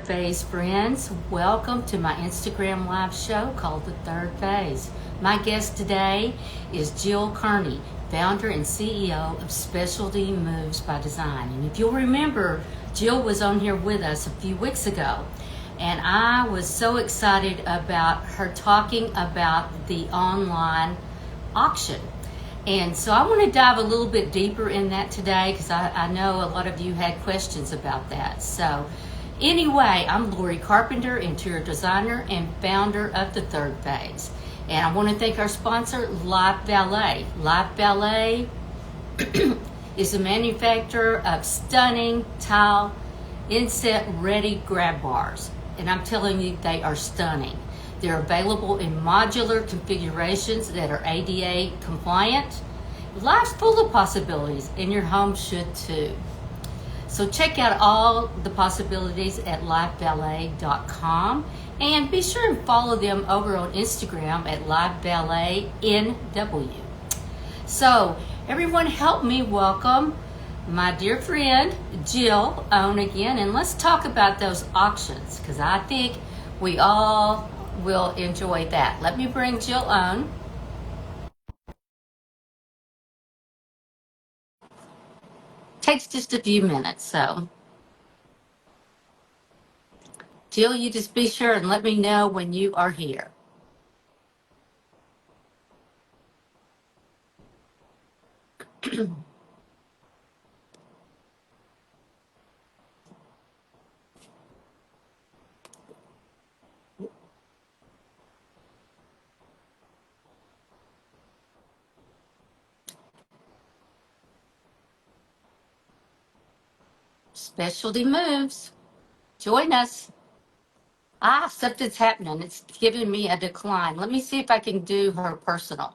Phase friends, welcome to my Instagram live show called The Third Phase. My guest today is Jill Kearney, founder and CEO of Specialty Moves by Design. And if you'll remember, Jill was on here with us a few weeks ago, and I was so excited about her talking about the online auction. And so I want to dive a little bit deeper in that today because I know a lot of you had questions about that. So anyway, I'm Lori Carpenter, interior designer and founder of The Third Phase. And I want to thank our sponsor, Live Ballet. Live Ballet is a manufacturer of stunning tile inset ready grab bars. And I'm telling you, they are stunning. They're available in modular configurations that are ADA compliant. Life's full of possibilities, and your home should too. So check out all the possibilities at liveballet.com, and be sure and follow them over on Instagram at liveballetnw. So everyone help me welcome my dear friend Jill on again, and let's talk about those auctions because I think we all will enjoy that. Let me bring Jill on. Takes just a few minutes, so Jill, you just be sure and let me know when you are here. Specialty Moves, join us. Something's happening. It's giving me a decline. Let me see if I can do her personal.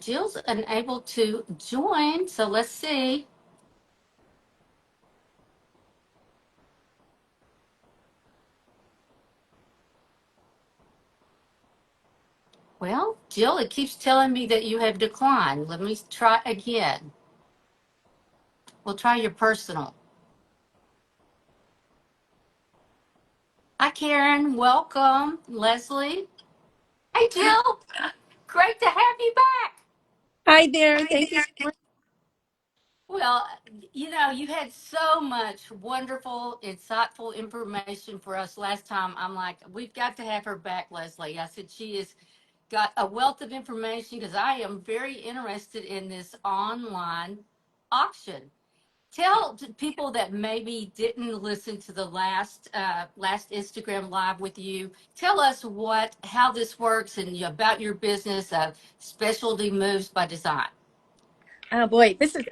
Jill's unable to join, so let's see. Well, Jill, it keeps telling me that you have declined. Let me try again. We'll try your personal. Hi, Karen. Welcome. Leslie. Hey, Jill. Great to have you back. Hi there. Thank you so much. Well, you had so much wonderful, insightful information for us last time. I'm like, we've got to have her back, Leslie. I said she has got a wealth of information because I am very interested in this online auction. Tell people that maybe didn't listen to the last Instagram live with you. Tell us how this works and about your business of Specialty Moves by Design. Oh boy, this is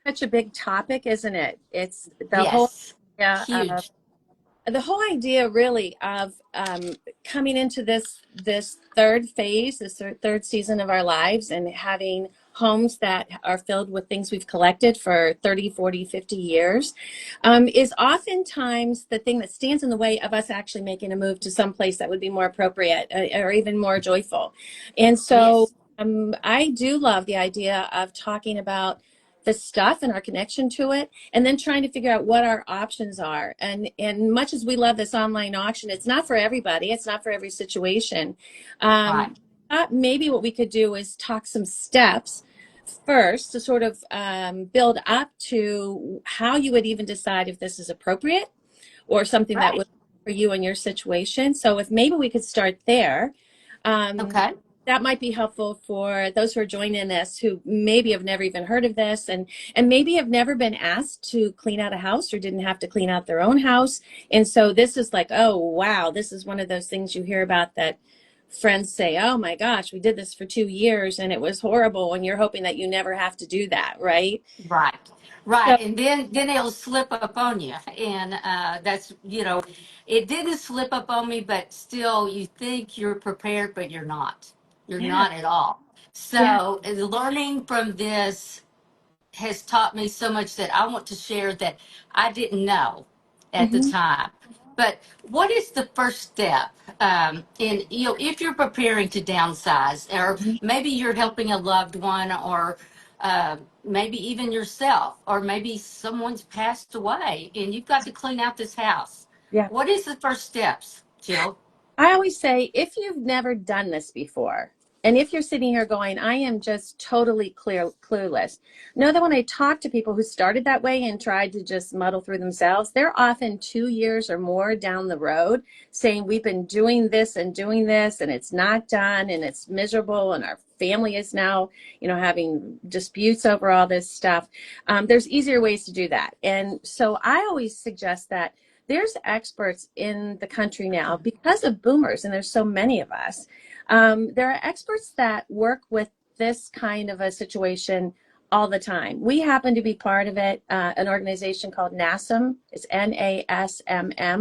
such a big topic, isn't it? It's the whole Yes, yeah, huge. the whole idea really of coming into this third phase, this third season of our lives, and having homes that are filled with things we've collected for 30, 40, 50 years is oftentimes the thing that stands in the way of us actually making a move to some place that would be more appropriate or even more joyful. And so Yes. I do love the idea of talking about the stuff and our connection to it, and then trying to figure out what our options are. And much as we love this online auction, it's not for everybody. It's not for every situation. Right. Maybe what we could do is talk some steps first to sort of build up to how you would even decide if this is appropriate or something that Right. would work for you and your situation. So if maybe we could start there. Um, Okay. that might be helpful for those who are joining us who maybe have never even heard of this and maybe have never been asked to clean out a house or didn't have to clean out their own house. And so this is like, oh, wow, this is one of those things you hear about that friends say, oh my gosh, we did this for 2 years and it was horrible. And you're hoping that you never have to do that, right? Right. Right. So, And then it'll slip up on you. And that's, it didn't slip up on me, but still you think you're prepared, but you're not. You're yeah, not at all. yeah. So learning from this has taught me so much that I want to share that I didn't know at the Hmm. time. But what is the first step in, if you're preparing to downsize, or maybe you're helping a loved one, or maybe even yourself, or maybe someone's passed away and you've got to clean out this house. Yeah. What is the first steps, Jill? I always say, if you've never done this before, and if you're sitting here going, I am just totally clueless, know that when I talk to people who started that way and tried to just muddle through themselves, they're often 2 years or more down the road saying, we've been doing this, and it's not done, and it's miserable, and our family is now, having disputes over all this stuff. There's easier ways to do that. And so I always suggest that there's experts in the country now because of boomers, and there's so many of us. There are experts that work with this kind of a situation all the time. We happen to be part of it, an organization called NASM. It's NASMM.org.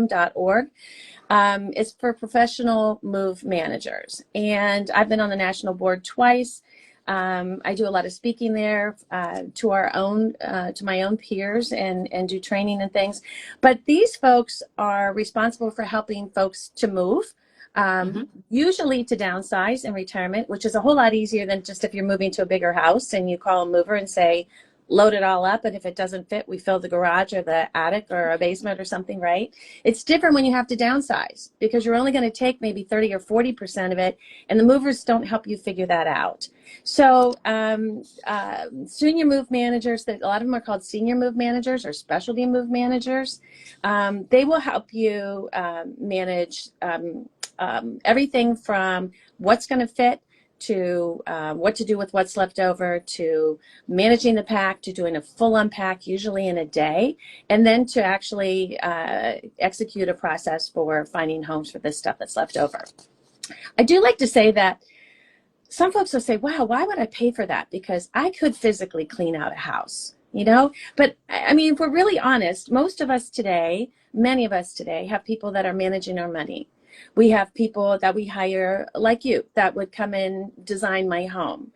It's for professional move managers. And I've been on the national board twice. I do a lot of speaking there to my own peers and do training and things. But these folks are responsible for helping folks to move, Mm-hmm. usually to downsize and retirement, which is a whole lot easier than just if you're moving to a bigger house and you call a mover and say, load it all up, and if it doesn't fit, we fill the garage or the attic or a basement or something, right? It's different when you have to downsize because you're only going to take maybe 30 or 40% of it, and the movers don't help you figure that out. So senior move managers, that a lot of them are called senior move managers or specialty move managers. They will help you manage everything from what's going to fit to what to do with what's left over, to managing the pack, to doing a full unpack, usually in a day, and then to actually execute a process for finding homes for this stuff that's left over. I do like to say that some folks will say, wow, why would I pay for that? Because I could physically clean out a house, But I mean, if we're really honest, most of us today, many of us today, have people that are managing our money. We have people that we hire, like you, that would come in, design my home.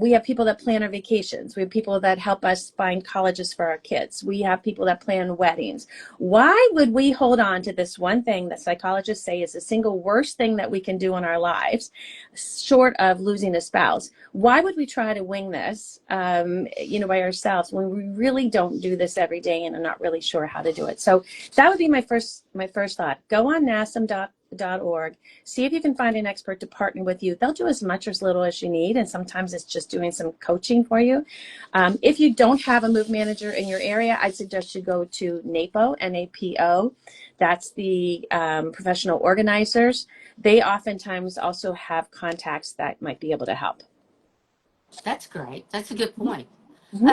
We have people that plan our vacations. We have people that help us find colleges for our kids. We have people that plan weddings. Why would we hold on to this one thing that psychologists say is the single worst thing that we can do in our lives, short of losing a spouse? Why would we try to wing this, by ourselves when we really don't do this every day and are not really sure how to do it? So that would be my first thought. Go on nasm.org. See if you can find an expert to partner with you. They'll do as much or as little as you need, and sometimes it's just doing some coaching for you. If you don't have a move manager in your area, I'd suggest you go to NAPO, N-A-P-O. That's the professional organizers. They oftentimes also have contacts that might be able to help. That's great. That's a good point. Mm-hmm.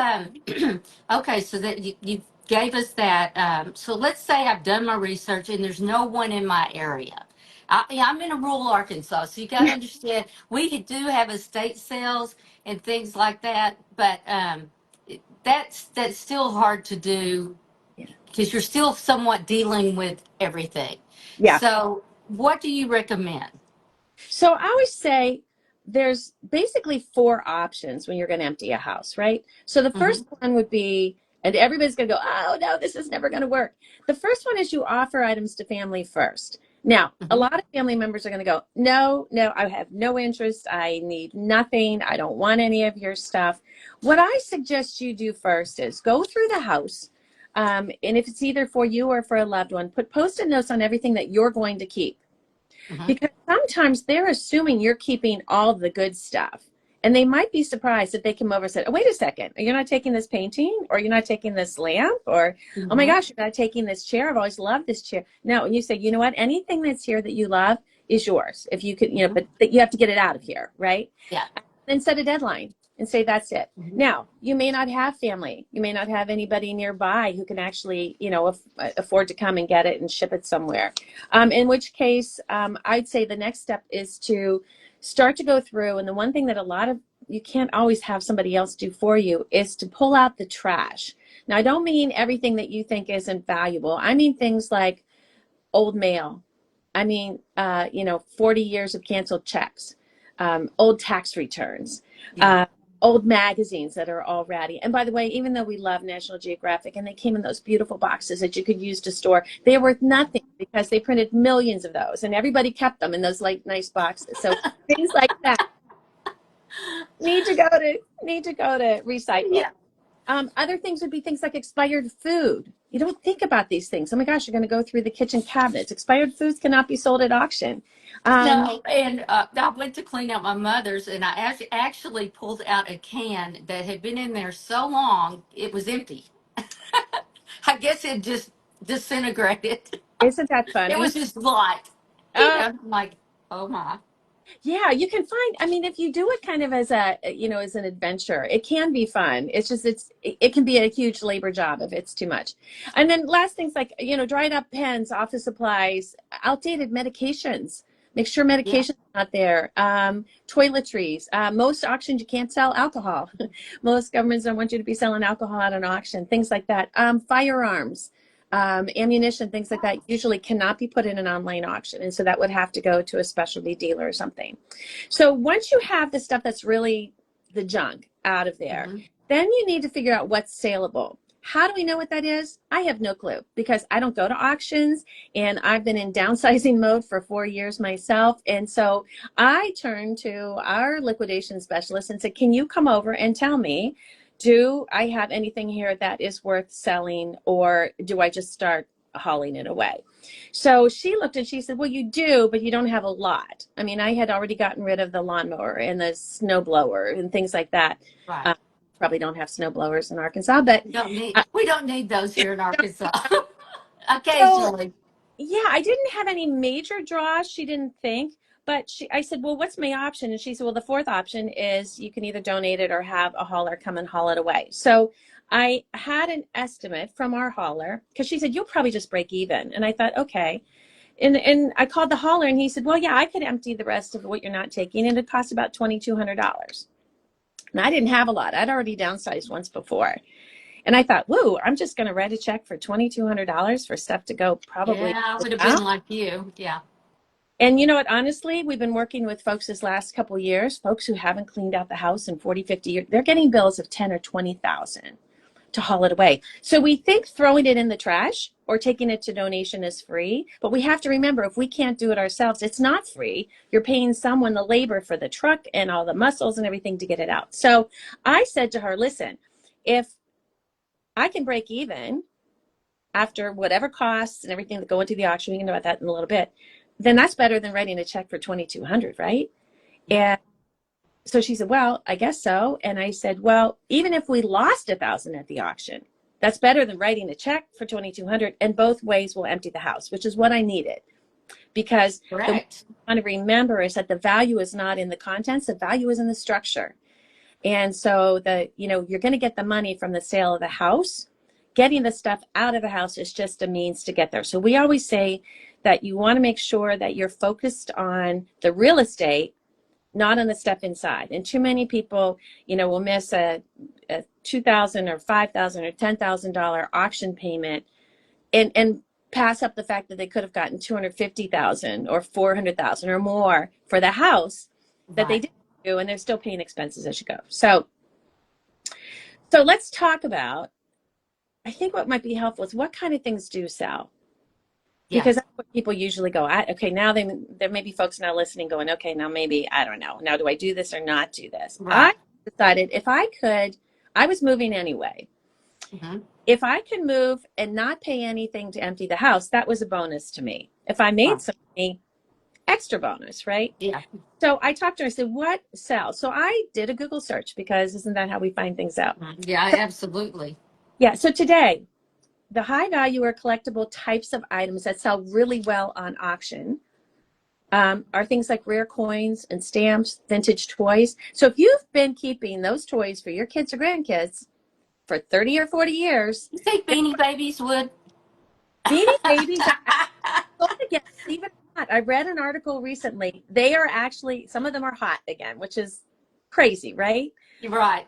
Um, okay, so that you gave us that. So let's say I've done my research and there's no one in my area. I'm in a rural Arkansas, so you got to understand we do have estate sales and things like that, but that's still hard to do Yeah. because you're still somewhat dealing with everything. Yeah. So, what do you recommend? So I always say there's basically four options when you're going to empty a house, right? So the Mm-hmm, first one would be, and everybody's going to go, oh, no, this is never going to work. The first one is you offer items to family first. Now, a mm-hmm, lot of family members are going to go, no, no, I have no interest. I need nothing. I don't want any of your stuff. What I suggest you do first is go through the house. And if it's either for you or for a loved one, put post-it notes on everything that you're going to keep. mm-hmm, Because sometimes they're assuming you're keeping all the good stuff. And they might be surprised if they come over and say, oh, wait a second, you're not taking this painting, or you're not taking this lamp, or, oh my mm-hmm, gosh, you're not taking this chair. I've always loved this chair. No, and you say, you know what? Anything that's here that you love is yours. If you could, mm-hmm. but you have to get it out of here, right? Yeah. Then set a deadline and say, that's it. Mm-hmm. Now, you may not have family. You may not have anybody nearby who can actually, afford to come and get it and ship it somewhere. In which case, I'd say the next step is to start to go through. And the one thing that you can't always have somebody else do for you is to pull out the trash. Now, I don't mean everything that you think isn't valuable. I mean things like old mail. I mean, 40 years of canceled checks, old tax returns, Yeah. uh, old magazines that are all ratty. And by the way, even though we love National Geographic and they came in those beautiful boxes that you could use to store, they were worth nothing because they printed millions of those and everybody kept them in those like nice boxes. So things like that need to go to recycle. Yeah. Other things would be things like expired food. You don't think about these things. Oh my gosh, you're going to go through the kitchen cabinets. Expired foods cannot be sold at auction. No, and I went to clean out my mother's, and I actually pulled out a can that had been in there so long it was empty. I guess it just disintegrated. Isn't that It funny? was just light, Oh, I'm like, oh my. yeah, you can find, I mean, if you do it kind of as a, as an adventure, it can be fun. It's just, it can be a huge labor job if it's too much. And then last things like, dried up pens, office supplies, outdated medications. Make sure Yeah, medication's not there. Toiletries. Most auctions, you can't sell alcohol. Most governments don't want you to be selling alcohol at an auction, things like that. Firearms. Ammunition, things like that, usually cannot be put in an online auction. And so that would have to go to a specialty dealer or something. So once you have the stuff that's really the junk out of there, hmm, then you need to figure out what's saleable. How do we know what that is? I have no clue because I don't go to auctions and I've been in downsizing mode for 4 years myself. And so I turned to our liquidation specialist and said, can you come over and tell me, do I have anything here that is worth selling or do I just start hauling it away? So she looked and she said, well, you do, but you don't have a lot. I mean, I had already gotten rid of the lawnmower and the snow blower and things like that. right. Uh, Probably don't have snow blowers in Arkansas, but uh, We don't need those here in Arkansas. so Occasionally. yeah, I didn't have any major draws. She didn't think, but I said, well, what's my option? And she said, well, the fourth option is you can either donate it or have a hauler come and haul it away. So I had an estimate from our hauler because she said, you'll probably just break even. And I thought, okay. And I called the hauler and he said, well, yeah, I could empty the rest of what you're not taking. And it cost about $2,200. And I didn't have a lot. I'd already downsized once before. And I thought, whoa, I'm just going to write a check for $2,200 for stuff to go probably Yeah, I would have been out. like you. Yeah. And you know what, honestly, we've been working with folks this last couple of years, folks who haven't cleaned out the house in 40, 50 years. They're getting bills of 10 or 20,000 to haul it away. So we think throwing it in the trash or taking it to donation is free, but we have to remember if we can't do it ourselves, it's not free. You're paying someone the labor for the truck and all the muscles and everything to get it out. So I said to her, listen, if I can break even after whatever costs and everything that go into the auction, we can know about that in a little bit, then that's better than writing a check for 2,200, right? Yeah. And so she said, well, I guess so. And I said, well, even if we lost 1,000 at the auction, that's better than writing a check for 2,200. And both ways will empty the house, which is what I needed. Because the one Correct. I want to remember is that the value is not in the contents, the value is in the structure. And so you're going to get the money from the sale of the house. Getting the stuff out of the house is just a means to get there. So we always say that you want to make sure that you're focused on the real estate, not on the stuff inside. And too many people, will miss a $2,000 or $5,000 or $10,000 auction payment and pass up the fact that they could have gotten 250,000 or 400,000 or more for the house that they Right. didn't do, and they're still paying expenses as you go. So let's talk about, I think what might be helpful is what kind of things do sell, Yeah. because that's what people usually go, okay, now there may be folks now listening going, okay, now maybe, I don't know, now do I do this or not do this? Right. I decided if I could, I was moving anyway. Hmm. If I could move and not pay anything to empty the house, that was a bonus to me. If I made Right. some money, extra bonus, right? Yeah. So I talked to her, I said, what sells? So I did a Google search because isn't that how we find things out? Mhm. Yeah, absolutely. Yeah, so today, the high value or collectible types of items that sell really well on auction are things like rare coins and stamps, vintage toys. So if you've been keeping those toys for your kids or grandkids for 30 or 40 years, You think Beanie Babies would? Beanie Babies are sold again, believe it or not. I read an article recently. They are actually, some of them are hot again, which is crazy, right? You're right.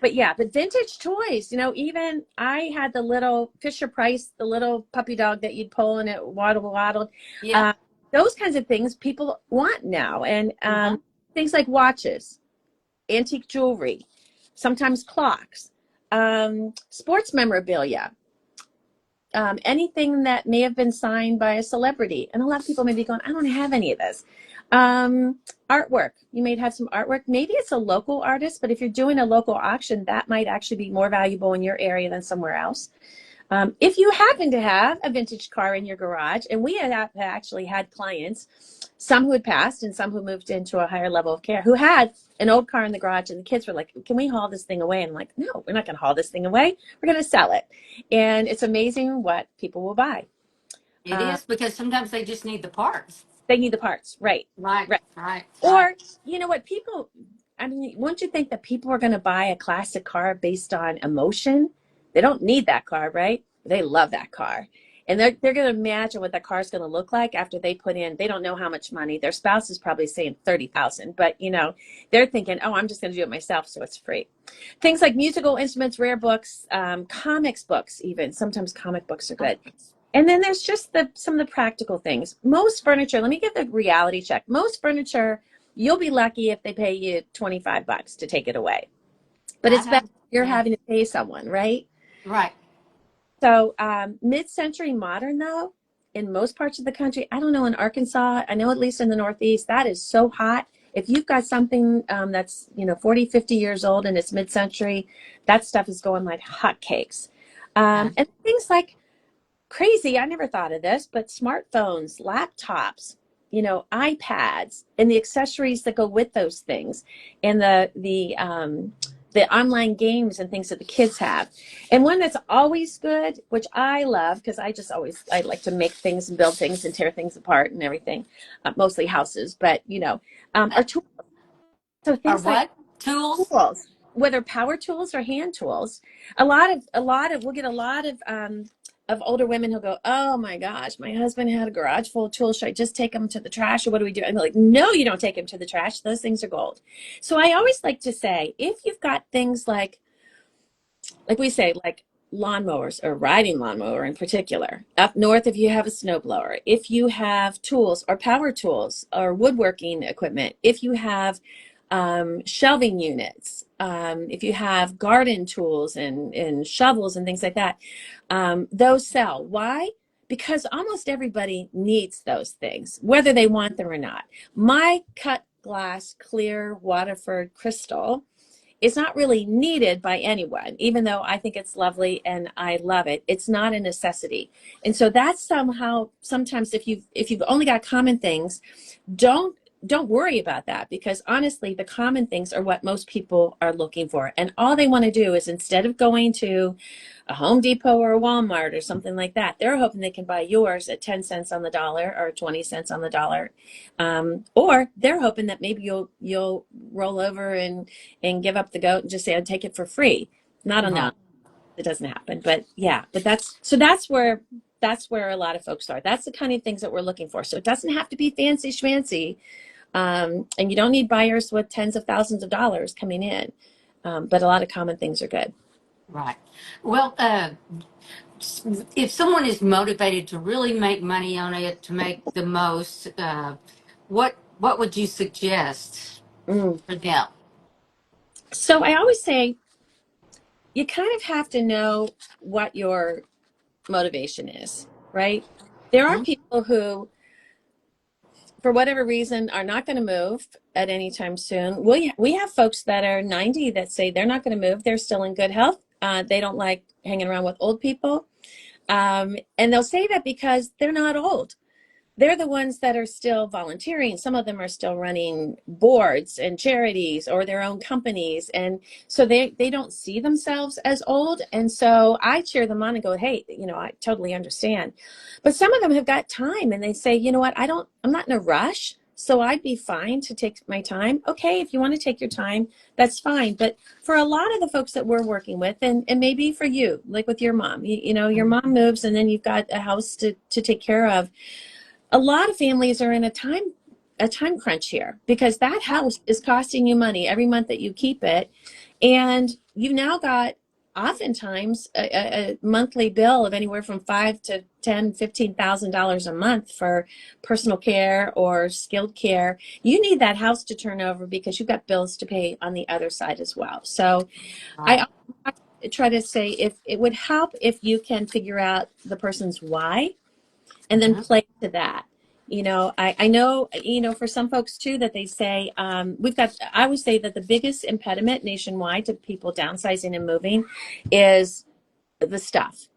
But yeah, but vintage toys, even I had the little Fisher Price, the little puppy dog that you'd pull and it waddled. Yeah. Uh, those kinds of things people want now. And Uh-huh. things like watches, antique jewelry. sometimes clocks, sports memorabilia, anything that may have been signed by a celebrity. And a lot of people may be going, I don't have any of this. Artwork. You may have some artwork. Maybe it's a local artist, but if you're doing a local auction, that might actually be more valuable in your area than somewhere else. If you happen to have a vintage car in your garage, and we have actually had clients, some who had passed and some who moved into a higher level of care, who had an old car in the garage, and the kids were like, can we haul this thing away? And I'm like, no, we're not going to haul this thing away. We're going to sell it. And it's amazing what people will buy. It is, because sometimes they just need the parts. They need the parts. Right. Right, Right. right, right. Or, you know what, people, I mean, wouldn't you think that people are going to buy a classic car based on emotion? They don't need that car, right? They love that car. And they're going to imagine what that car is going to look like after they put in, they don't know how much money. Their spouse is probably saying 30,000, but you know, they're thinking, oh, I'm just going to do it myself, so it's free. Things like musical instruments, rare books, comics books, even. Sometimes comic books are good. And then there's just some of the practical things. Most furniture, let me give the reality check. Most furniture, you'll be lucky if they pay you $25 to take it away. But it's better if you're having to pay someone, right? Right. So mid-century modern, though, in most parts of the country, I don't know, in Arkansas, I know at least in the Northeast, that is so hot. If you've got something that's, 40, 50 years old and it's mid-century, that stuff is going like hotcakes. And things like crazy, I never thought of this, but smartphones, laptops, iPads, and the accessories that go with those things, and the online games and things that the kids have. And one that's always good, which I love, because I like to make things and build things and tear things apart and everything, mostly houses, but are tools. So Or things like what? Tools? tools, whether power tools or hand tools. We'll get a lot of older women who go, oh my gosh, my husband had a garage full of tools. Should I just take them to the trash, or what do we do? I'm like, no, you don't take them to the trash. Those things are gold. So I always like to say, if you've got things like we say, like lawnmowers, or riding lawnmower in particular. Up north, if you have a snowblower, if you have tools or power tools or woodworking equipment, if you have shelving units, if you have garden tools and shovels and things like that, those sell. Why? Because almost everybody needs those things, whether they want them or not. My cut glass clear Waterford crystal is not really needed by anyone, even though I think it's lovely and I love it. It's not a necessity. And so that's sometimes if you've only got common things, don't worry about that, because honestly, the common things are what most people are looking for. And all they want to do is, instead of going to a Home Depot or a Walmart or something like that, they're hoping they can buy yours at 10 cents on the dollar or 20 cents on the dollar. Or they're hoping that maybe you'll roll over and give up the goat and just say, I'd take it for free. Not on that. It doesn't happen. But yeah, but that's where a lot of folks are. That's the kind of things that we're looking for. So it doesn't have to be fancy schmancy. And you don't need buyers with tens of thousands of dollars coming in. But a lot of common things are good. Right. Well, if someone is motivated to really make money on it, to make the most, what would you suggest for them? So I always say, you kind of have to know what your motivation is, right? There are people who, for whatever reason, are not going to move at any time soon. We have folks that are 90 that say they're not going to move. They're still in good health. They don't like hanging around with old people. And they'll say that because they're not old. They're the ones that are still volunteering. Some of them are still running boards and charities or their own companies. And so they don't see themselves as old. And so I cheer them on and go, hey, I totally understand. But some of them have got time and they say, you know what, I'm not in a rush. So I'd be fine to take my time. Okay, if you want to take your time, that's fine. But for a lot of the folks that we're working with, and maybe for you, like with your mom, your mom moves and then you've got a house to take care of. A lot of families are in a time crunch here, because that house is costing you money every month that you keep it. And you've now got oftentimes a monthly bill of anywhere from five to $10,000, $15,000 a month for personal care or skilled care. You need that house to turn over because you've got bills to pay on the other side as well. So Right. I try to say if it would help if you can figure out the person's why and then Hmm. play to that. I know, for some folks too, that they say, I would say that the biggest impediment nationwide to people downsizing and moving is the stuff.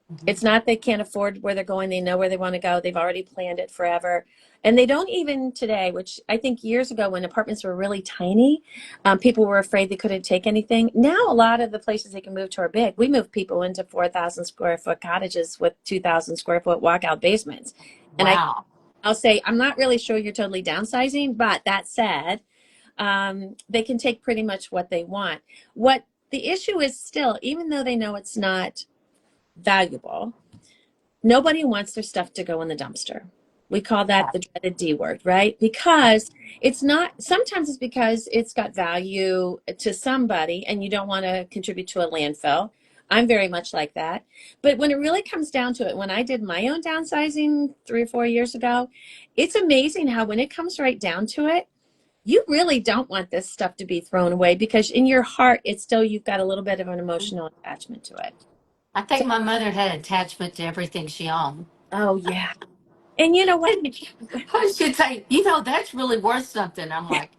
Hmm. It's not they can't afford where they're going. They know where they want to go. They've already planned it forever. And they don't even today, which I think years ago when apartments were really tiny, people were afraid they couldn't take anything. Now, a lot of the places they can move to are big. We move people into 4,000 square foot cottages with 2,000 square foot walkout basements. And Wow. I'll say, I'm not really sure you're totally downsizing, but that said, they can take pretty much what they want. What the issue is still, even though they know it's not valuable, nobody wants their stuff to go in the dumpster. We call that Right. the dreaded D word, right? Because it's not, sometimes it's because it's got value to somebody and you don't want to contribute to a landfill. I'm very much like that. But when it really comes down to it, when I did my own downsizing 3 or 4 years ago, it's amazing how when it comes right down to it, you really don't want this stuff to be thrown away because in your heart, it's still, you've got a little bit of an emotional attachment to it. I So, think my mother had attachment to everything she owned. oh, yeah. And you know what? I should say, that's really worth something. I'm like,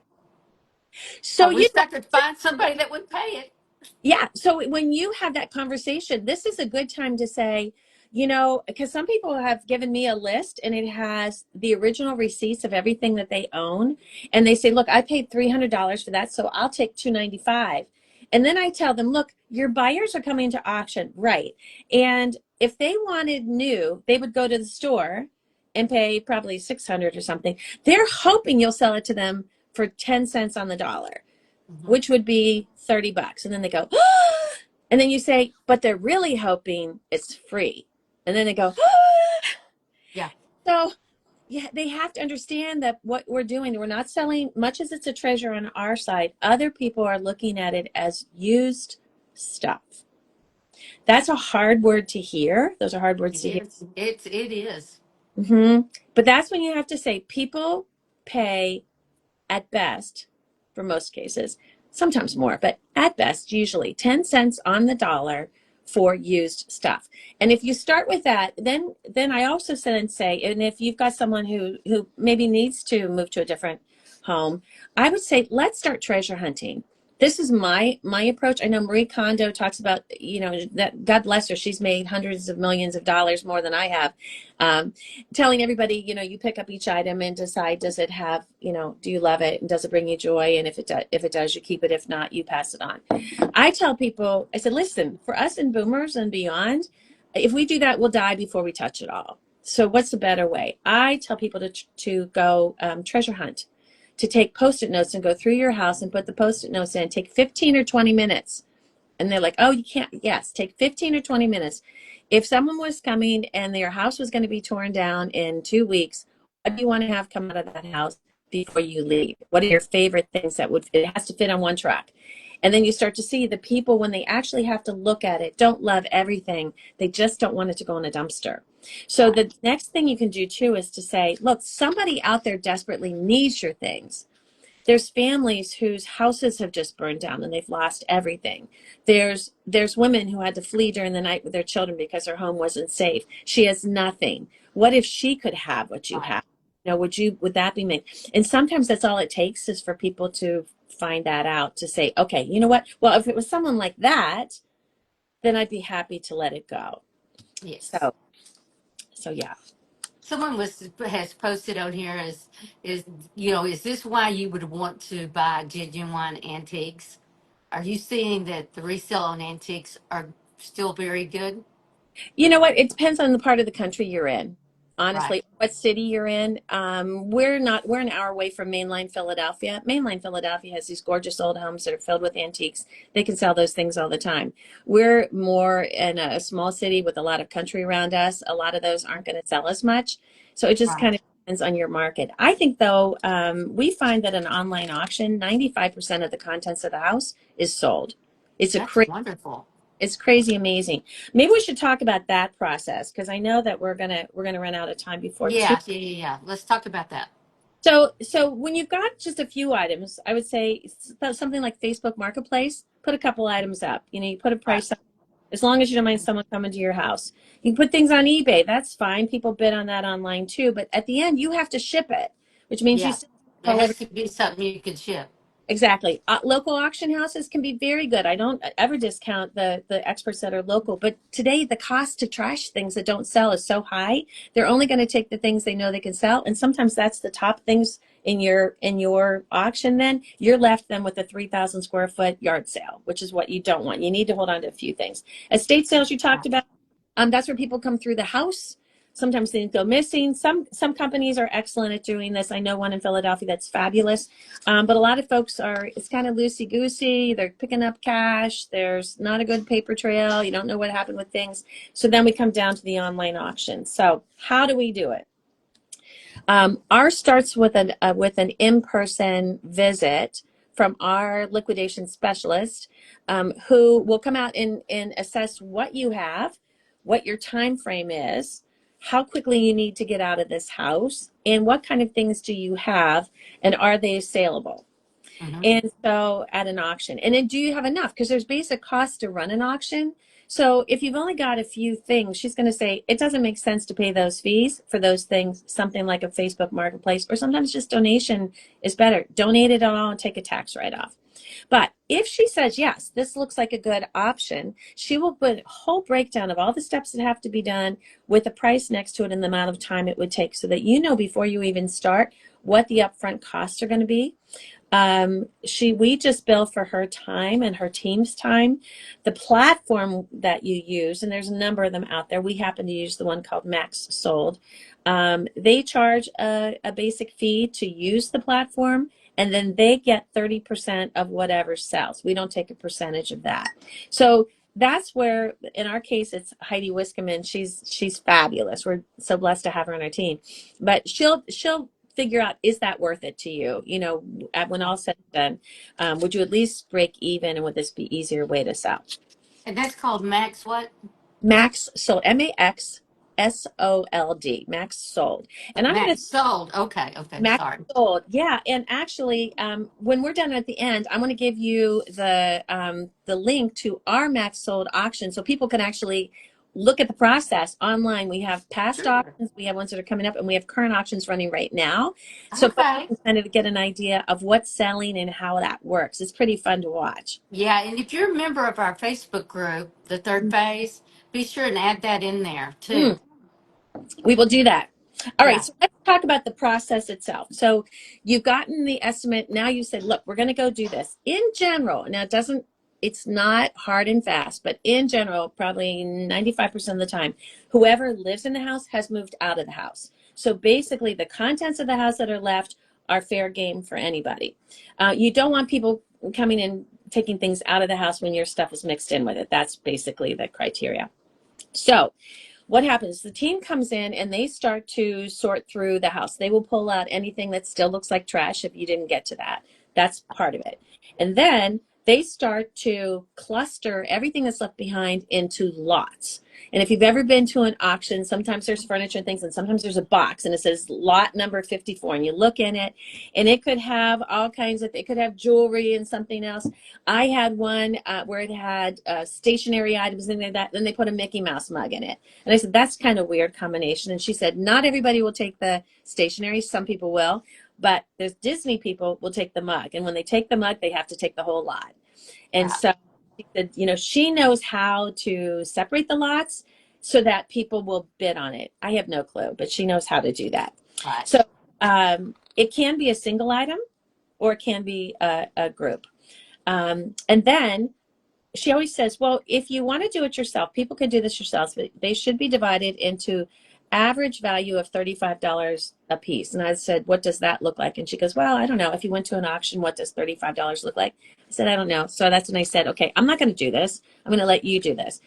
I So, wish I could find somebody that would pay it. yeah. So when you have that conversation, this is a good time to say, because some people have given me a list and it has the original receipts of everything that they own. And they say, look, I paid $300 for that. So I'll take $295. And then I tell them, look, your buyers are coming to auction. Right. And if they wanted new, they would go to the store and pay probably 600 or something. They're hoping you'll sell it to them for 10 cents on the dollar, Hmm. which would be $30. And then they go, and then you say, but they're really hoping it's free. And then they go, Yeah. so yeah, they have to understand that what we're doing, we're not selling much as it's a treasure on our side. Other people are looking at it as used stuff. That's a hard word to hear. Those are hard words It to hear. is. It is. But that's when you have to say people pay at best, for most cases, sometimes more, but at best, usually 10 cents on the dollar for used stuff. And if you start with that, then I also say, and if you've got someone who maybe needs to move to a different home, I would say let's start treasure hunting. This is my approach. I know Marie Kondo talks about, that God bless her, she's made hundreds of millions of dollars more than I have. Telling everybody, you pick up each item and decide, does it have, do you love it and does it bring you joy? And if it does, you keep it. If not, you pass it on. I tell people, I said, listen, for us and boomers and beyond, if we do that, we'll die before we touch it all. So what's the better way? I tell people to go treasure hunt, to take Post-it notes and go through your house and put the Post-it notes in. Take 15 or 20 minutes. And they're like, oh, you can't. Yes, take 15 or 20 minutes. If someone was coming and their house was going to be torn down in 2 weeks, what do you want to have come out of that house before you leave? What are your favorite things it has to fit on one truck? And then you start to see the people, when they actually have to look at it, don't love everything. They just don't want it to go in a dumpster. So Right. the next thing you can do too is to say, look, somebody out there desperately needs your things. There's families whose houses have just burned down and they've lost everything. There's women who had to flee during the night with their children because her home wasn't safe. She has nothing. What if she could have what you Right. have? Would that be me? And sometimes that's all it takes is for people to find that out, to say, okay, you know what? Well, if it was someone like that, then I'd be happy to let it go. Yes. So yeah. Someone has posted on here is is this why you would want to buy genuine antiques? Are you seeing that the resale on antiques are still very good? You know what? It depends on the part of the country you're in. Right. Honestly, what city you're in. We're an hour away from mainline Philadelphia. Mainline Philadelphia has these gorgeous old homes that are filled with antiques. They can sell those things all the time. We're more in a small city with a lot of country around us. A lot of those aren't going to sell as much. So it just kind Right. of depends on your market. I think though, we find that an online auction, 95% of the contents of the house is sold. It's a That's crazy wonderful. It's crazy amazing. Maybe we should talk about that process because I know that we're gonna run out of time before two. Yeah. Let's talk about that. So when you've got just a few items, I would say something like Facebook Marketplace, put a couple items up. You put a Right. price up as long as you don't mind someone coming to your house. You can put things on eBay. That's fine. People bid on that online too. But at the end, you have to ship it, which means you Yeah. still It call has every. to be something you can ship. Exactly. Local auction houses can be very good. I don't ever discount the experts that are local, but today the cost to trash things that don't sell is so high. They're only going to take the things they know they can sell, and sometimes that's the top things in your auction. Then you're left then with a 3,000 square foot yard sale, which is what you don't want. You need to hold on to a few things. Estate sales you talked about, that's where people come through the house. Sometimes things go missing. Some companies are excellent at doing this. I know one in Philadelphia that's fabulous. But a lot of folks are, it's kind of loosey goosey. They're picking up cash. There's not a good paper trail. You don't know what happened with things. So then we come down to the online auction. So how do we do it? Ours starts with an in-person visit from our liquidation specialist, who will come out and assess what you have, what your time frame is, how quickly you need to get out of this house, and what kind of things do you have, and are they saleable? Hmm. And so at an auction, and then do you have enough? Because there's basic costs to run an auction. So if you've only got a few things, she's going to say it doesn't make sense to pay those fees for those things, something like a Facebook Marketplace, or sometimes just donation is better. Donate it all and take a tax write-off. But if she says, yes, this looks like a good option, she will put a whole breakdown of all the steps that have to be done with a price next to it and the amount of time it would take so that you know before you even start what the upfront costs are going to be. We just bill for her time and her team's time. The platform that you use, and there's a number of them out there. We happen to use the one called Max Sold. They charge a basic fee to use the platform, and then they get 30% of whatever sells. We don't take a percentage of that. So that's where, in our case, it's Heidi Wiskaman. She's fabulous. We're so blessed to have her on our team. But she'll figure out, is that worth it to you? When all said and done, would you at least break even, and would this be easier way to sell? And that's called Max what? Max Sold, Maxsold, Max Sold. And I'm going to Max sold. Okay. Max Sorry. Sold, yeah. And actually, when we're done at the end, I want to give you the link to our Max Sold auction so people can actually look at the process online. We have past Sure. auctions, we have ones that are coming up, and we have current auctions running right now. So folks Okay. can kind of get an idea of what's selling and how that works. It's pretty fun to watch. Yeah, and if you're a member of our Facebook group, the third phase, be sure and add that in there too. Mm. We will do that. All right, Yeah. so let's talk about the process itself. So you've gotten the estimate. Now you said, look, we're going to go do this. In general, now it's not hard and fast, but in general, probably 95% of the time, whoever lives in the house has moved out of the house. So basically, the contents of the house that are left are fair game for anybody. You don't want people coming in, taking things out of the house when your stuff is mixed in with it. That's basically the criteria. So what happens? The team comes in and they start to sort through the house. They will pull out anything that still looks like trash if you didn't get to that. That's part of it. And then they start to cluster everything that's left behind into lots. And if you've ever been to an auction, sometimes there's furniture and things, and sometimes there's a box and it says lot number 54. And you look in it, and it could have all kinds of, it could have jewelry and something else. I had one where it had stationary items in there, that then they put a Mickey Mouse mug in it. And I said, that's kind of weird combination. And she said, not everybody will take the stationery. Some people will, but there's Disney people will take the mug. And when they take the mug, they have to take the whole lot. And Yeah. so she said, she knows how to separate the lots so that people will bid on it. I have no clue, but she knows how to do that. Right. So it can be a single item or it can be a group. And then she always says, well, if you want to do it yourself, people can do this yourselves, but they should be divided into average value of $35 a piece. And I said, what does that look like? And she goes, well, I don't know. If you went to an auction, what does $35 look like? I said, I don't know. So that's when I said, okay, I'm not going to do this. I'm going to let you do this.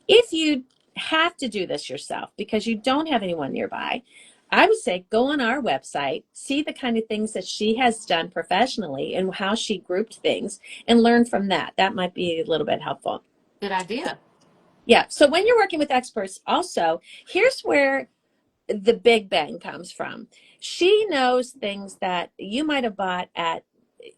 If you have to do this yourself because you don't have anyone nearby, I would say go on our website, see the kind of things that she has done professionally and how she grouped things, and learn from that. That might be a little bit helpful. Good idea. Yeah. So when you're working with experts, also, here's where the big bang comes from. She knows things that you might have bought at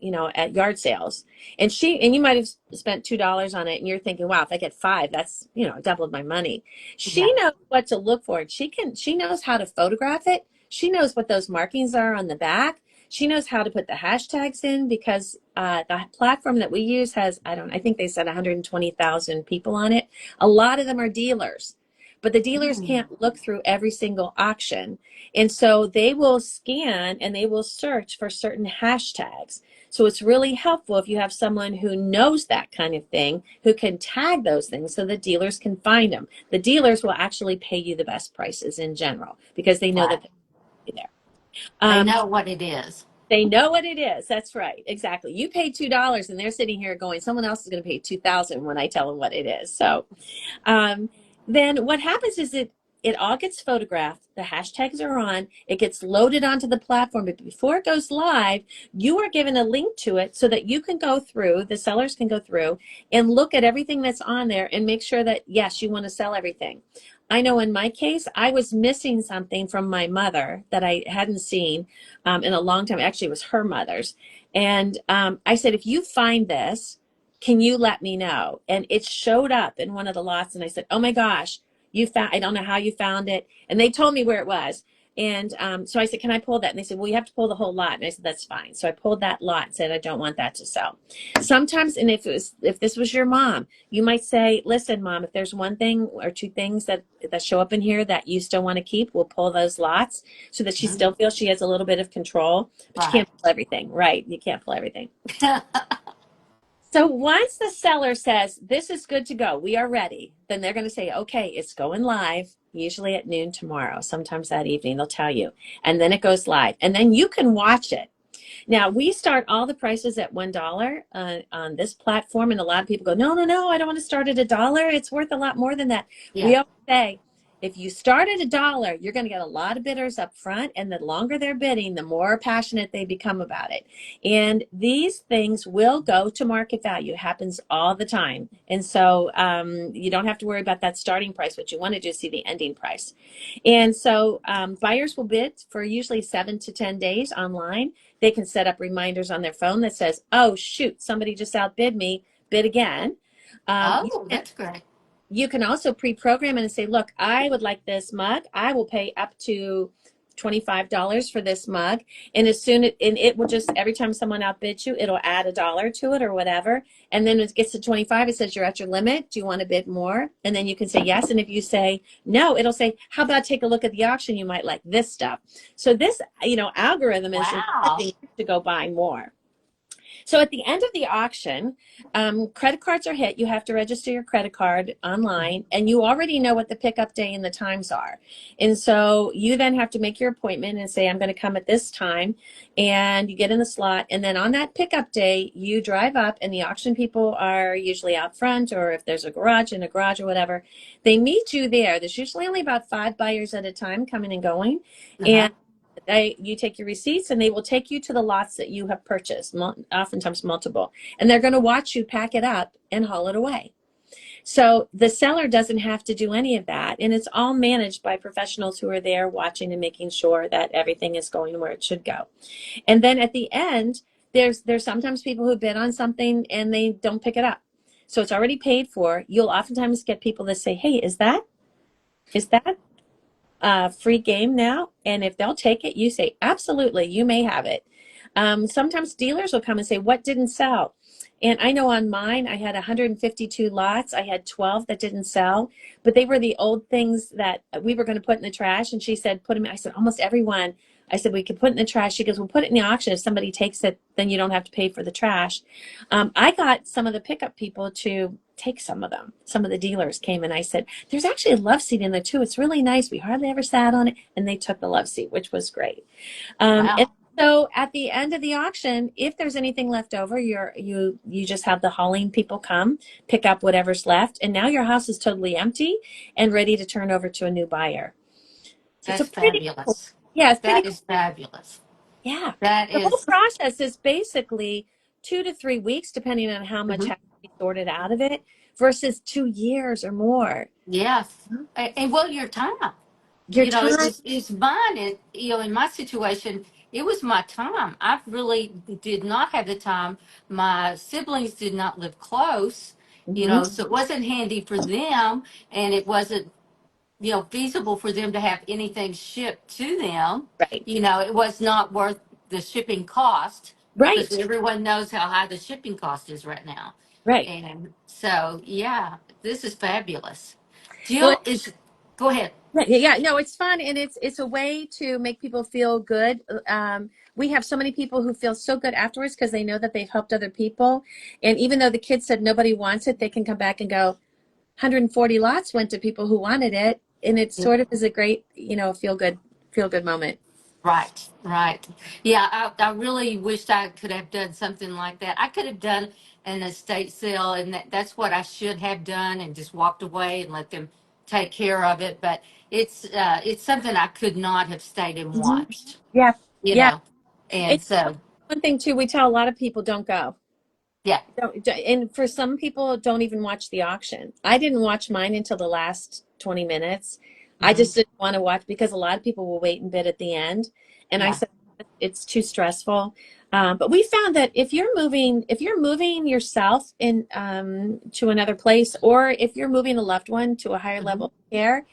yard sales, and you might have spent $2 on it, and you're thinking, wow, if I get five, that's doubled my money. She Yeah. knows what to look for. She knows how to photograph it. She knows what those markings are on the back. She knows how to put the hashtags in, because the platform that we use has, I think they said 120,000 people on it. A lot of them are dealers, but the dealers Mm. can't look through every single auction. And so they will scan and they will search for certain hashtags. So it's really helpful if you have someone who knows that kind of thing, who can tag those things so the dealers can find them. The dealers will actually pay you the best prices in general because they know that Right. they'll be there. They Um, know what it is. they know what it is. That's right. Exactly. You paid $2 and they're sitting here going, someone else is going to pay 2,000 when I tell them what it is. So um, then what happens is it all gets photographed. The hashtags are on. It gets loaded onto the platform. But before it goes live, you are given a link to it so that you can go through, the sellers can go through and look at everything that's on there and make sure that, yes, you want to sell everything. I know in my case, I was missing something from my mother that I hadn't seen in a long time. Actually, it was her mother's. And I said, if you find this, can you let me know? And it showed up in one of the lots. And I said, oh my gosh, I don't know how you found it. And they told me where it was. And so I said, can I pull that? And they said, well, you have to pull the whole lot. And I said, that's fine. So I pulled that lot and said, I don't want that to sell. Sometimes, and if this was your mom, you might say, listen, mom, if there's one thing or two things that show up in here that you still want to keep, we'll pull those lots so that she Mhm. still feels she has a little bit of control. But you Right. can't pull everything, right? You can't pull everything. So once the seller says, this is good to go, we are ready, then they're going to say, okay, it's going live, usually at noon tomorrow, sometimes that evening, they'll tell you. And then it goes live. And then you can watch it. Now, we start all the prices at $1 on this platform. And a lot of people go, no, no, no, I don't want to start at $1. It's worth a lot more than that. We Yeah. always say, if you start at $1, you're going to get a lot of bidders up front. And the longer they're bidding, the more passionate they become about it. And these things will go to market value. It happens all the time. And so you don't have to worry about that starting price. What you want to do is see the ending price. And so buyers will bid for usually 7 to 10 days online. They can set up reminders on their phone that says, oh, shoot, somebody just outbid me, bid again. You Oh, can that's great. you can also pre-program it and say, look, I would like this mug. I will pay up to $25 for this mug. And it will just, every time someone outbids you, it'll add $1 to it or whatever. And then when it gets to 25, it says you're at your limit. Do you want to bid more? And then you can say yes. And if you say no, it'll say, how about take a look at the auction? You might like this stuff. So this, algorithm is Wow. encouraging you to go buy more. So at the end of the auction, credit cards are hit. You have to register your credit card online, and you already know what the pickup day and the times are. And so you then have to make your appointment and say, I'm going to come at this time, and you get in the slot. And then on that pickup day, you drive up, and the auction people are usually out front, or if there's a garage in a garage or whatever, they meet you there. There's usually only about 5 buyers at a time coming and going. Uh-huh. And you take your receipts and they will take you to the lots that you have purchased, oftentimes multiple, and they're going to watch you pack it up and haul it away. So the seller doesn't have to do any of that, and it's all managed by professionals who are there watching and making sure that everything is going where it should go. And then at the end, there's sometimes people who bid on something and they don't pick it up, so it's already paid for. You'll oftentimes get people that say, hey, is that free game now? And if they'll take it, you say, absolutely, you may have it. Sometimes dealers will come and say, what didn't sell? And I know on mine, I had 152 lots. I had 12 that didn't sell, but they were the old things that we were going to put in the trash. And she said, put them in. I said, almost everyone. I said, we could put it in the trash. She goes, we'll put it in the auction. If somebody takes it, then you don't have to pay for the trash. I got some of the pickup people to take some of them. Some of the dealers came and I said, there's actually a love seat in there too. It's really nice. We hardly ever sat on it. And they took the love seat, which was great. And Wow. so at the end of the auction, if there's anything left over, you just have the hauling people come, pick up whatever's left. And now your house is totally empty and ready to turn over to a new buyer. So it's a That's pretty cool. fabulous. Yeah, it's pretty That cool. is fabulous. Yeah. That The whole is. process is basically 2 to 3 weeks, depending on how much Mhm. has to be sorted out of it. versus 2 years or more. Yes. And well, your time. Your It time, was it's mine. In my situation, it was my time. I really did not have the time. My siblings did not live close, mhm, so it wasn't handy for them, and it wasn't feasible for them to have anything shipped to them. right, It was not worth the shipping cost because right, everyone knows how high the shipping cost is right now. right. And so, yeah, this is fabulous. Well, Jill is, go ahead. yeah, no, it's fun, and it's a way to make people feel good. We have so many people who feel so good afterwards because they know that they've helped other people, and even though the kids said nobody wants it, they can come back and go, 140 lots went to people who wanted it, and it sort of is a great, feel good moment. Right, right. Yeah, I really wished I could have done something like that. I could have done an estate sale, and that's what I should have done, and just walked away and let them take care of it. But it's something I could not have stayed and Mhm. watched, Yeah, you yeah. know. And And so, one thing too, we tell a lot of people don't go. yeah. And for some people, don't even watch the auction. I didn't watch mine until the last 20 minutes. I Hmm. just didn't want to watch because a lot of people will wait and bid at the end. And I Yeah. said, it's too stressful. But we found that if you're moving yourself in to another place, or if you're moving a loved one to a higher Hmm. level of care,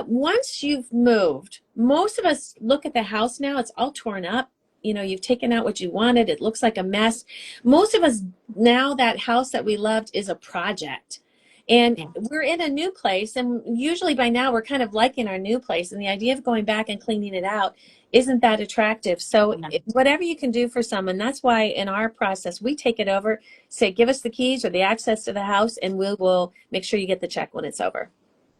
once you've moved, most of us look at the house now, it's all torn up. You've taken out what you wanted. It looks like a mess. Most of us now, that house that we loved is a project. And Yeah. we're in a new place. And usually by now, we're kind of liking our new place. And the idea of going back and cleaning it out isn't that attractive. So, No. whatever you can do for someone, that's why in our process, we take it over, say, give us the keys or the access to the house, and we will make sure you get the check when it's over.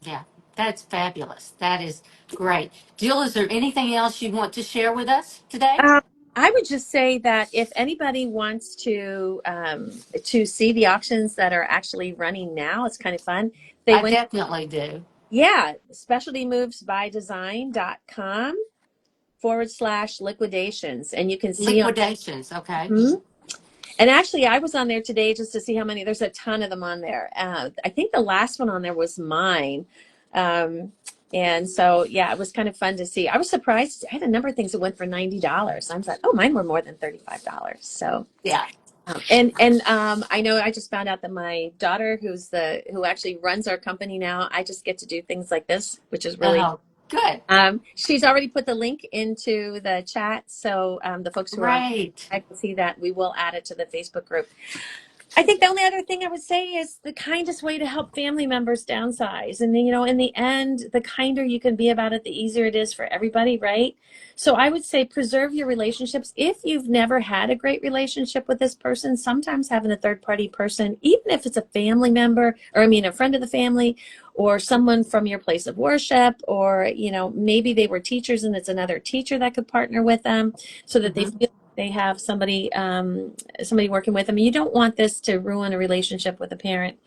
Yeah. That's fabulous. That is great. Jill, is there anything else you want to share with us today? Um, I would just say that if anybody wants to see the auctions that are actually running now, it's kind of fun. They I went, definitely do. yeah, specialtymovesbydesign.com/liquidations, and you can see on. Liquidations. Okay. Mhm. And actually, I was on there today just to see how many. There's a ton of them on there. I think the last one on there was mine. Um, and so, yeah, it was kind of fun to see. I was surprised. I had a number of things that went for $90. I was like, oh, mine were more than $35. So, Yeah. I know I just found out that my daughter, who actually runs our company now, I just get to do things like this, which is really. Oh, good. She's already put the link into the chat, so the folks who are on, Great. I can see that. We will add it to the Facebook group. I think the only other thing I would say is the kindest way to help family members downsize. And, in the end, the kinder you can be about it, the easier it is for everybody, right? So I would say preserve your relationships. If you've never had a great relationship with this person, sometimes having a third party person, even if it's a family member, or I mean, a friend of the family, or someone from your place of worship, or, maybe they were teachers and it's another teacher that could partner with them so that they Hmm. feel they have somebody working with them. You don't want this to ruin a relationship with a parent.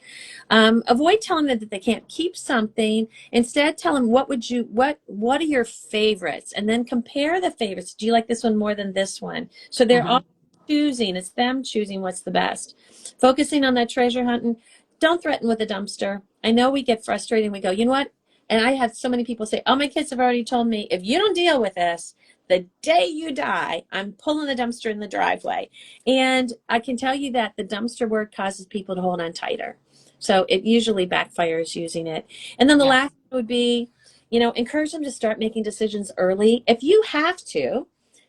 Avoid telling them that they can't keep something. Instead, tell them what are your favorites, and then compare the favorites. Do you like this one more than this one? So they're Hmm. all choosing. It's them choosing what's the best. Focusing on that treasure hunting. Don't threaten with a dumpster. I know we get frustrated and we go, you know what? And I had so many people say, oh, my kids have already told me, if you don't deal with this, the day you die, I'm pulling the dumpster in the driveway. And I can tell you that the dumpster word causes people to hold on tighter. So it usually backfires using it. And then the Yeah. last would be, encourage them to start making decisions early if you have to,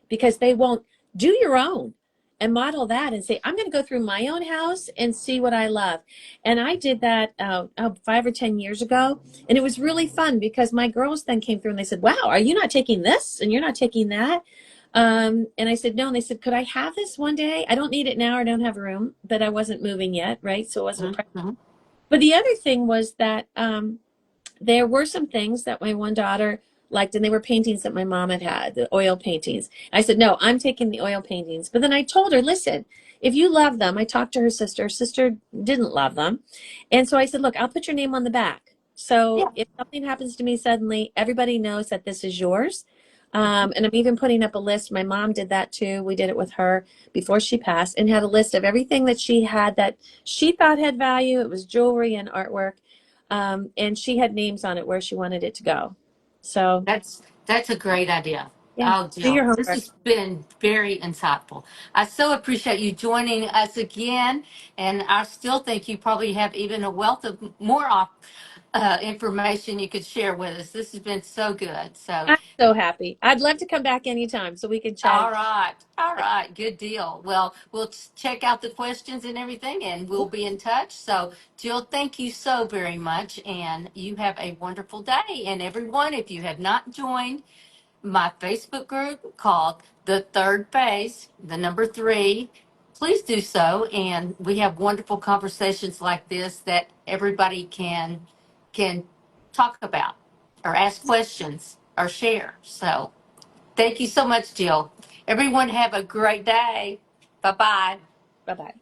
because they won't. Do your own and model that and say, I'm going to go through my own house and see what I love. And I did that 5 or 10 years ago. And it was really fun because my girls then came through and they said, wow, are you not taking this? And you're not taking that? And I said, no. And they said, could I have this one day? I don't need it now. I don't have room, but I wasn't moving yet. Right. So it wasn't. Hmm. But the other thing was that there were some things that my one daughter liked, and they were paintings that my mom had, the oil paintings. I said, no, I'm taking the oil paintings. But then I told her, listen, if you love them, I talked to her sister. Her sister didn't love them. And so I said, look, I'll put your name on the back. So Yeah. if something happens to me suddenly, everybody knows that this is yours. And I'm even putting up a list. My mom did that too. We did it with her before she passed and had a list of everything that she had that she thought had value. It was jewelry and artwork. And she had names on it where she wanted it to go. So, That's a great idea. yeah, Oh, do your Jill, this homework. has been very insightful. I so appreciate you joining us again, and I still think you probably have even a wealth of more information you could share with us. This has been so good. So, I'm so happy. I'd love to come back anytime so we can chat. all right, good deal. Well, we'll check out the questions and everything, and we'll be in touch. So, Jill, thank you so very much, and you have a wonderful day. And everyone, if you have not joined my Facebook group called The Third Phase, the number three, please do so. And we have wonderful conversations like this that everybody can talk about or ask questions or share. So thank you so much, Jill. Everyone have a great day. Bye bye. Bye bye.